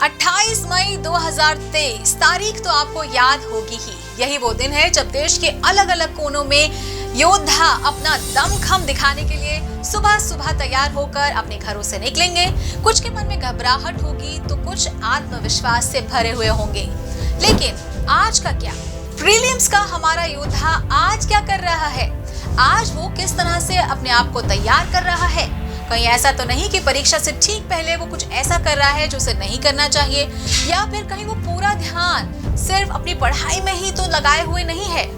28 मई 2023 तारीख तो आपको याद होगी ही। यही वो दिन है जब देश के अलग अलग कोनों में योद्धा अपना दमखम दिखाने के लिए सुबह सुबह तैयार होकर अपने घरों से निकलेंगे। कुछ के मन में घबराहट होगी तो कुछ आत्मविश्वास से भरे हुए होंगे। लेकिन आज का क्या? प्रीलिम्स का हमारा योद्धा आज क्या कर रहा है? आज वो किस तरह से अपने आप को तैयार कर रहा है? कहीं ऐसा तो नहीं कि परीक्षा से ठीक पहले वो कुछ ऐसा कर रहा है जो उसे नहीं करना चाहिए, या फिर कहीं वो पूरा ध्यान सिर्फ अपनी पढ़ाई में ही तो लगाए हुए नहीं है।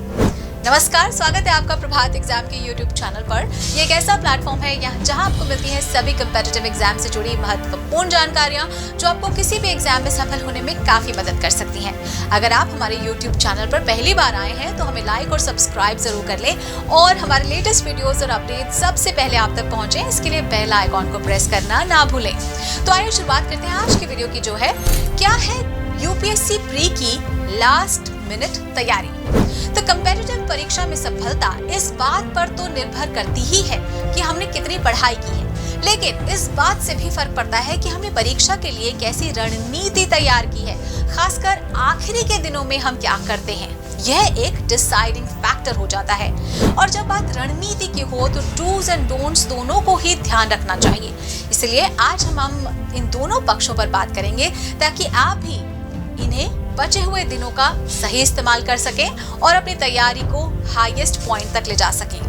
नमस्कार, स्वागत है आपका प्रभात एग्जाम के YouTube चैनल पर। ये एक ऐसा प्लेटफॉर्म है यहाँ जहाँ आपको मिलती है सभी कम्पिटिटिव एग्जाम से जुड़ी महत्वपूर्ण जानकारियाँ जो आपको किसी भी एग्जाम में सफल होने में काफी मदद कर सकती हैं। अगर आप हमारे YouTube चैनल पर पहली बार आए हैं तो हमें लाइक और सब्सक्राइब जरूर कर लें और हमारे लेटेस्ट वीडियोज और अपडेट सबसे पहले आप तक पहुंचे, इसके लिए बेल आइकॉन को प्रेस करना ना भूलें। तो आइए शुरुआत करते हैं आज की वीडियो की, जो है क्या है यूपीएससी प्री की लास्ट मिनट तैयारी। तो कम्पिटिटिव परीक्षा में सफलता इस बात पर तो निर्भर करती ही है कि हमने कितनी पढ़ाई की है, लेकिन इस बात से भी फर्क पड़ता है कि हमने परीक्षा के लिए कैसी रणनीति तैयार की है। खासकर आखिरी के दिनों में हम क्या करते हैं, यह एक डिसाइडिंग फैक्टर हो जाता है। और जब बात रणनीति की हो तो डूज एंड डोंट्स दोनों को ही ध्यान रखना चाहिए। इसलिए आज हम इन दोनों पक्षों पर बात करेंगे ताकि आप भी इन्हें बचे हुए दिनों का सही इस्तेमाल कर सकें और अपनी तैयारी को हाईएस्ट पॉइंट तक ले जा सकें।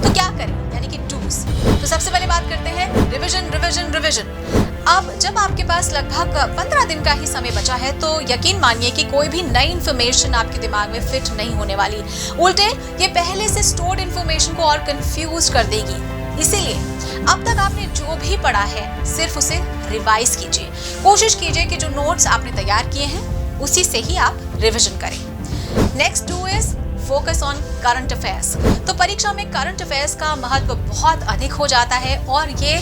तो क्या करें, यानी कि डूज। तो सबसे पहले बात करते हैं रिवीजन रिवीजन रिवीजन। अब जब आपके पास लगभग 15 दिन का ही समय बचा है तो यकीन मानिए कि कोई भी नई इन्फॉर्मेशन आपके दिमाग में फिट नहीं होने वाली। उल्टे ये पहले से स्टोर्ड इन्फॉर्मेशन को और कंफ्यूज कर देगी। इसीलिए अब तक आपने जो भी पढ़ा है सिर्फ उसे रिवाइज कीजिए। कोशिश कीजिए कि जो नोट्स आपने तैयार किए हैं उसी से ही आप रिवीजन करें। Next do is focus on current affairs. तो परीक्षा में करंट अफेयर्स का महत्व बहुत अधिक हो जाता है और ये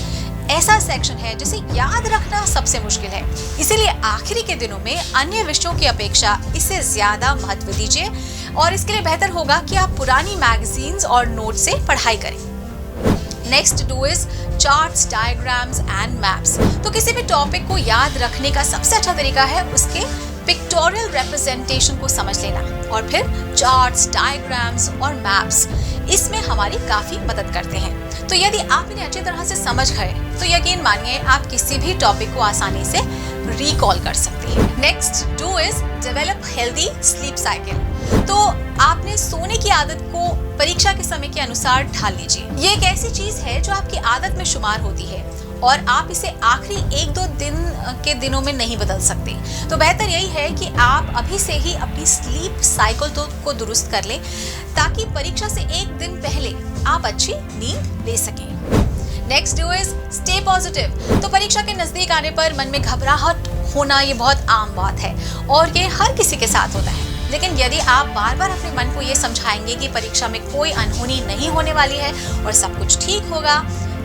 ऐसा सेक्शन है जिसे याद रखना सबसे मुश्किल है। इसीलिए आखिरी के दिनों में अन्य विषयों की अपेक्षा इसे ज्यादा महत्व दीजिए और इसके लिए बेहतर होगा कि आप पुरानी मैगजीन्स और नोट से पढ़ाई करें। Next do is charts, diagrams and maps. तो किसी भी टॉपिक को याद रखने का सबसे अच्छा तरीका है उसके पिक्टोरियल रिप्रेजेंटेशन को समझ लेना और फिर चार्ट्स, डायग्राम्स और मैप्स इसमें हमारी काफी मदद करते हैं। तो यदि आप इन्हें अच्छी तरह से समझ गए तो यकीन मानिए आप किसी भी टॉपिक को आसानी से रिकॉल कर सकते हैं। Next do is develop healthy sleep cycle. तो आपने सोने की आदत को परीक्षा के समय के अनुसार ढाल लीजिए। ये एक ऐसी चीज है जो आपकी आदत में शुमार होती है और आप इसे आखिरी 1-2 दिन के दिनों में नहीं बदल सकते। तो बेहतर यही है कि आप अभी से ही अपनी स्लीप साइकिल को दुरुस्त कर लें ताकि परीक्षा से एक दिन पहले आप अच्छी नींद ले सकें। Next do is stay positive. तो परीक्षा के नजदीक आने पर मन में घबराहट होना ये बहुत आम बात है और ये हर किसी के साथ होता है। लेकिन यदि आप बार बार अपने मन को ये समझाएंगे कि परीक्षा में कोई अनहोनी नहीं होने वाली है और सब कुछ ठीक होगा,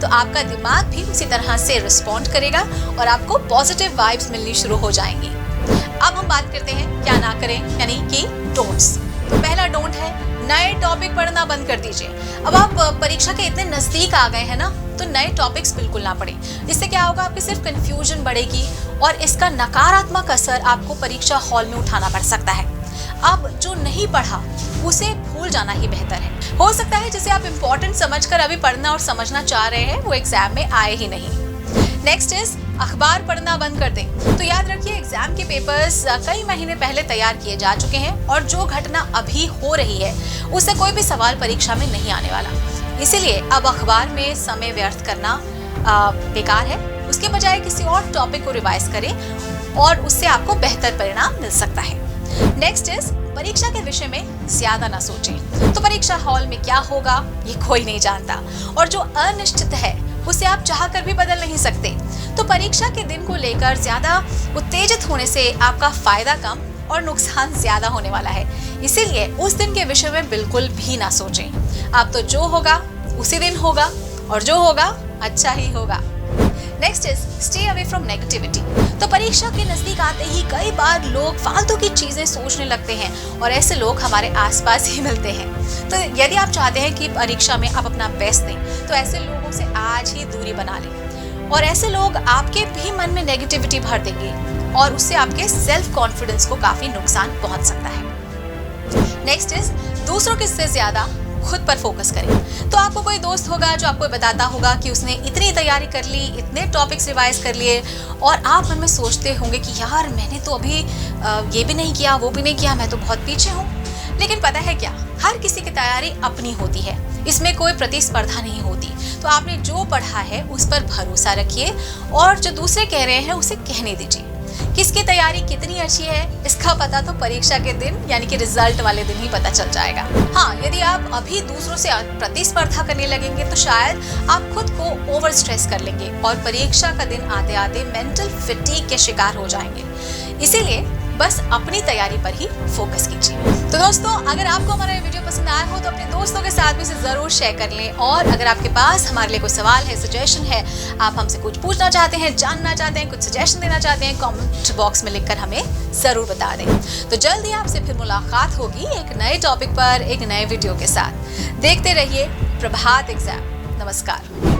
तो आपका दिमाग भी उसी तरह से रिस्पॉन्ड करेगा और आपको पॉजिटिव वाइब्स मिलनी शुरू हो जाएंगी। अब हम बात करते हैं क्या ना करें, यानी कि डोंट्स। तो पहला डोंट है नए टॉपिक पढ़ना बंद कर दीजिए। अब आप परीक्षा के इतने नजदीक आ गए हैं ना, तो नए टॉपिक्स बिल्कुल ना पढ़ें। इससे क्या होगा, आपकी सिर्फ कंफ्यूजन बढ़ेगी और इसका नकारात्मक असर आपको परीक्षा हॉल में उठाना पड़ सकता है। अब जो नहीं पढ़ा उसे भूल जाना ही बेहतर है। हो सकता है जिसे आप इम्पोर्टेंट समझकर अभी पढ़ना और समझना चाह रहे हैं वो एग्जाम में आए ही नहीं। नेक्स्ट इज अखबार पढ़ना बंद कर दें। तो याद रखिए एग्जाम के पेपर्स कई महीने पहले तैयार किए जा चुके हैं और जो घटना अभी हो रही है उससे कोई भी सवाल परीक्षा में नहीं आने वाला। इसीलिए अब अखबार में समय व्यर्थ करना बेकार है। उसके बजाय किसी और टॉपिक को रिवाइज करें और उससे आपको बेहतर परिणाम मिल सकता है। नेक्स्ट इज परीक्षा के विषय में ज्यादा ना सोचें। तो परीक्षा हॉल में क्या होगा ये कोई नहीं जानता और जो अनिश्चित है उसे आप चाहकर भी बदल नहीं सकते। तो परीक्षा के दिन को लेकर ज्यादा उत्तेजित होने से आपका फायदा कम और नुकसान ज्यादा होने वाला है। इसीलिए उस दिन के विषय में बिल्कुल भी ना सोचें। अब तो जो होगा उसी दिन होगा और जो होगा अच्छा ही होगा। Next is stay away from negativity. तो परीक्षा के नजदीक आते ही कई बार लोग फालतू की चीजें सोचने लगते हैं और ऐसे लोग हमारे आसपास ही मिलते हैं। तो यदि आप चाहते हैं कि परीक्षा में आप अपना बेस्ट दें तो ऐसे लोगों से आज ही दूरी बना लें। और ऐसे लोग आपके भी मन में नेगेटिविटी भर देंगे और उससे आपके सेल्फ कॉन्फिडेंस को काफी नुकसान पहुंच सकता है। नेक्स्ट इज दूसरों के से ज्यादा खुद पर फोकस करें। तो आपको कोई दोस्त होगा जो आपको बताता होगा कि उसने इतनी तैयारी कर ली, इतने टॉपिक्स रिवाइज कर लिए, और आप मन में सोचते होंगे कि यार मैंने तो अभी ये भी नहीं किया, वो भी नहीं किया, मैं तो बहुत पीछे हूँ। लेकिन पता है क्या, हर किसी की तैयारी अपनी होती है, इसमें कोई प्रतिस्पर्धा नहीं होती। तो आपने जो पढ़ा है उस पर भरोसा रखिए और जो दूसरे कह रहे हैं उसे कहने दीजिए। किसकी तैयारी कितनी अच्छी है इसका पता तो परीक्षा के दिन यानी कि रिजल्ट वाले दिन ही पता चल जाएगा। हाँ, यदि आप अभी दूसरों से प्रतिस्पर्धा करने लगेंगे तो शायद आप खुद को ओवर स्ट्रेस कर लेंगे और परीक्षा का दिन आते आते मेंटल फिटीग के शिकार हो जाएंगे। इसीलिए बस अपनी तैयारी पर ही फोकस कीजिए। तो दोस्तों, अगर आपको हमारा ये वीडियो पसंद आया हो तो अपने दोस्तों के साथ भी इसे जरूर शेयर कर लें, और अगर आपके पास हमारे लिए कोई सवाल है, सजेशन है, आप हमसे कुछ पूछना चाहते हैं, जानना चाहते हैं, कुछ सजेशन देना चाहते हैं, कमेंट बॉक्स में लिखकर हमें जरूर बता दें। तो जल्दी आपसे फिर मुलाकात होगी एक नए टॉपिक पर, एक नए वीडियो के साथ। देखते रहिए प्रभात एग्जाम। नमस्कार।